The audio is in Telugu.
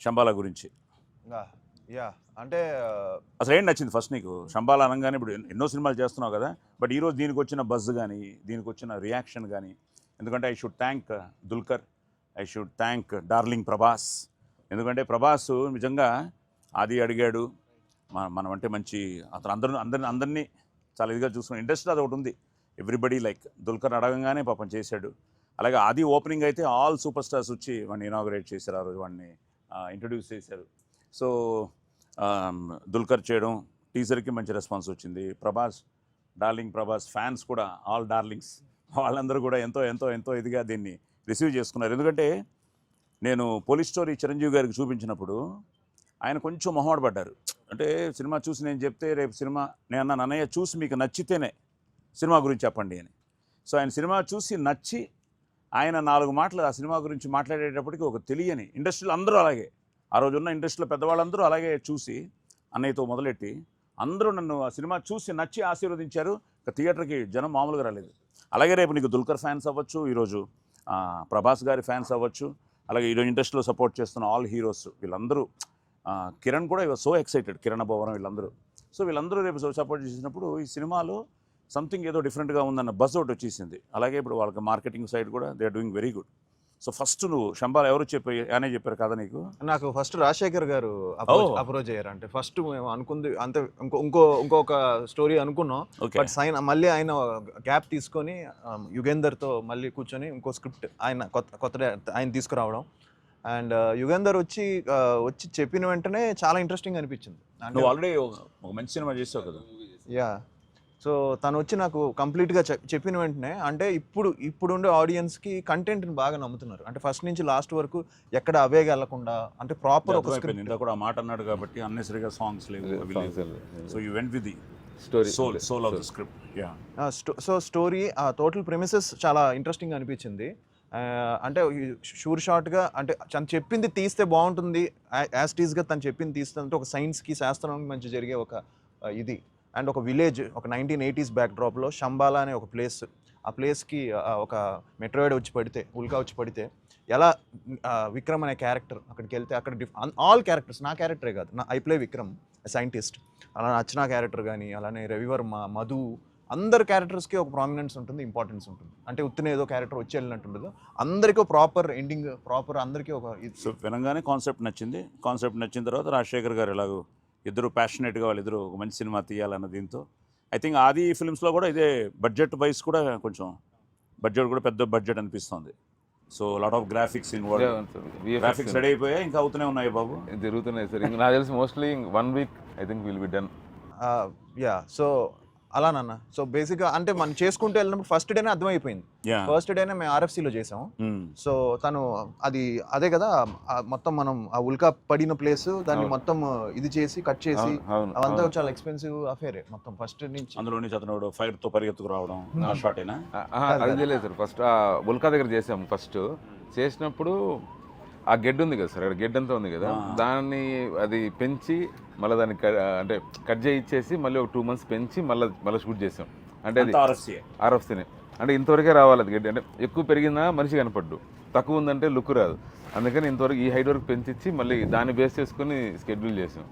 శంబాలా గురించి. యా అంటే అసలు ఏం నచ్చింది ఫస్ట్ నీకు శంబాలా అనగానే? ఇప్పుడు ఎన్నో సినిమాలు చేస్తున్నావు కదా, బట్ ఈరోజు దీనికి వచ్చిన బజ్ కానీ, దీనికి వచ్చిన రియాక్షన్ కానీ, ఎందుకంటే I should thank Dulquer, I should thank darling Prabhas. ఎందుకంటే ప్రభాస్ నిజంగా అది అడిగాడు, మనం అంటే మంచి అతను అందరినీ చాలా ఇదిగా చూసుకున్న ఇండస్ట్రీ అది ఒకటి ఉంది. ఎవ్రీబడి లైక్ దుల్కర్ అడగంగానే పాపం చేశాడు. అలాగే ఆది ఓపెనింగ్ అయితే ఆల్ సూపర్ స్టార్స్ వచ్చి వాడిని ఇనాగ్రేట్ చేశారు, ఆ రోజు వాడిని ఇంట్రడ్యూస్ చేశారు. సో దుల్కర్ చేయడం, టీజర్కి మంచి రెస్పాన్స్ వచ్చింది. ప్రభాస్, డార్లింగ్ ప్రభాస్ ఫ్యాన్స్ కూడా ఆల్ డార్లింగ్స్ వాళ్ళందరూ కూడా ఎంతో ఎంతో ఎంతో ఇదిగా దీన్ని రిసీవ్ చేసుకున్నారు. ఎందుకంటే నేను పోలీస్ స్టోరీ చిరంజీవి గారికి చూపించినప్పుడు ఆయన కొంచెం మొహమాట పడ్డారు. అంటే సినిమా చూసి నేను చెప్తే రేపు సినిమా నేను అన్న అన్నయ్య చూసి మీకు నచ్చితేనే సినిమా గురించి చెప్పండి అని. సో ఆయన సినిమా చూసి నచ్చి ఆయన 4 మాటలు ఆ సినిమా గురించి మాట్లాడేటప్పటికి ఒక తెలియని ఇండస్ట్రీలో అందరూ అలాగే, ఆ రోజున్న ఇండస్ట్రీలో పెద్దవాళ్ళందరూ అలాగే చూసి అన్నయ్యతో మొదలెట్టి అందరూ నన్ను ఆ సినిమా చూసి నచ్చి ఆశీర్వదించారు. ఇక థియేటర్కి జనం మామూలుగా రాలేదు. అలాగే రేపు నీకు దుల్కర్ ఫ్యాన్స్ అవ్వచ్చు, ఈరోజు ప్రభాస్ గారి ఫ్యాన్స్ అవ్వచ్చు, అలాగే ఈరోజు ఇండస్ట్రీలో సపోర్ట్ చేస్తున్న ఆల్ హీరోస్ వీళ్ళందరూ, కిరణ్ కూడా సో ఎక్సైటెడ్, కిరణ్ భవనం వీళ్ళందరూ. సో వీళ్ళందరూ రేపు సపోర్ట్ చేసినప్పుడు ఈ సినిమాలో సంథింగ్ ఏదో డిఫరెంట్గా ఉందన్న బజ్ ఒకటి వచ్చేసింది. అలాగే ఇప్పుడు వాళ్ళకి మార్కెటింగ్ సైడ్ కూడా they are doing very good. So first నువ్వు శంబాలా ఎవరు అనే చెప్పారు కదా నీకు? నాకు ఫస్ట్ రాజశేఖర్ గారు అప్రోచ్ అయ్యారు. అంటే ఫస్ట్ మేము అనుకుంది అంతే, ఇంకొక స్టోరీ అనుకున్నాం. బట్ మళ్ళీ ఆయన గ్యాప్ తీసుకొని యుగేందర్తో మళ్ళీ కూర్చొని ఇంకో స్క్రిప్ట్ ఆయన కొత్త ఆయన తీసుకురావడం. అండ్ యుగేందర్ వచ్చి చెప్పిన వెంటనే చాలా ఇంట్రెస్టింగ్ అనిపించింది. నువ్వు ఆల్రెడీ ఒక మంచి సినిమా చేసావు కదా. యా, సో తను వచ్చి నాకు కంప్లీట్గా చెప్పిన వెంటనే, అంటే ఇప్పుడుండే ఆడియన్స్కి కంటెంట్ని బాగా నమ్ముతున్నారు. అంటే ఫస్ట్ నుంచి లాస్ట్ వరకు ఎక్కడ అవేగా వెళ్ళకుండా, అంటే ప్రాపర్ ఒక స్క్రిప్ట్. ఇంత కూడా ఆ మాట అన్నాడు కాబట్టి అన్నెసరీగా సాంగ్స్ లేవు. So you went with the soul of the script. Yeah, so story total premises చాలా ఇంట్రెస్టింగ్ అనిపించింది. అంటే షూర్ షార్ట్గా, అంటే తను చెప్పింది తీస్తే బాగుంటుంది, యాజ్ టీజ్గా తను చెప్పింది తీస్తే, అంటే ఒక సైన్స్కి శాస్త్రానికి మంచి జరిగే ఒక ఇది. అండ్ ఒక విలేజ్, ఒక 1980s బ్యాక్డ్రాప్లో శంబాలా అనే ఒక ప్లేస్, ఆ ప్లేస్కి ఒక మెట్రాయిడ్ వచ్చి పడితే, ఉల్కా వచ్చి పడితే ఎలా విక్రమ్ అనే క్యారెక్టర్ అక్కడికి వెళ్తే అక్కడ ఆల్ క్యారెక్టర్స్, నా క్యారెక్టరే కాదు, ఐ ప్లే విక్రమ్ సైంటిస్ట్, అలా అర్చనా క్యారెక్టర్ కానీ, అలానే రవివర్మ, మధు, అందరు క్యారెక్టర్స్కి ఒక ప్రామినెన్స్ ఉంటుంది, ఇంపార్టెన్స్ ఉంటుంది. అంటే ఉత్తిన ఏదో క్యారెక్టర్ వచ్చి వెళ్ళినట్టు ఉండదు, అందరికీ ప్రాపర్ ఎండింగ్, ప్రాపర్ అందరికీ ఒక. సో వినగానే కాన్సెప్ట్ నచ్చింది. కాన్సెప్ట్ నచ్చిన తర్వాత రాజశేఖర్ గారు ఎలాగో ఇద్దరు ప్యాషనేట్గా వాళ్ళిద్దరు ఒక మంచి సినిమా తీయాలన్న దీంతో, ఐ థింక్ ఆది ఫిల్మ్స్లో కూడా ఇదే బడ్జెట్ వైజ్ కూడా కొంచెం బడ్జెట్ కూడా పెద్ద బడ్జెట్ అనిపిస్తుంది. So lot of graphics graphics ready అయిపోయాయి, ఇంకా అవుతూనే ఉన్నాయి బాబు, జరుగుతున్నాయి సార్. నాకు తెలిసి mostly 1 week I think will be done. Yeah, so అలా నాన్న. సో బేసిక్గా అంటే మనం చేసుకుంటూ వెళ్ళినప్పుడు ఫస్ట్ డేనే అర్థమైపోయింది. ఫస్ట్ డేనే మేము ఆర్ఎఫ్సీలో చేసాము. సో తను అదే కదా, మొత్తం మనం ఆ ఉల్కా పడిన ప్లేస్ దాన్ని మొత్తం ఇది చేసి కట్ చేసి అవంతా చాలా ఎక్స్పెన్సివ్ అఫేరే మొత్తం ఫస్ట్ నుంచి. అందులో నుంచి అతను ఫైర్ తో పరిగెత్తుకు రావడం షార్టేనా? అది లేదు సార్. ఫస్ట్ ఆ ఉల్కా దగ్గర చేసాము. ఫస్ట్ చేసినప్పుడు ఆ గెడ్ ఉంది కదా సార్, అక్కడ గెడ్ అంతా ఉంది కదా, దాన్ని అది పెంచి మళ్ళీ దాన్ని అంటే కట్ చేయించేసి మళ్ళీ ఒక 2 months పెంచి మళ్ళీ షూట్ చేసాం. అంటే అది ఆర్ఎఫ్సీనే. అంటే ఇంతవరకే రావాలి అది గడ్డి. అంటే ఎక్కువ పెరిగినా మనిషి కనపడ్డు, తక్కువ ఉందంటే లుక్ రాదు. అందుకని ఇంతవరకు ఈ హైట్ వరకు పెంచి మళ్ళీ దాన్ని బేస్ చేసుకుని షెడ్యూల్ చేసాం.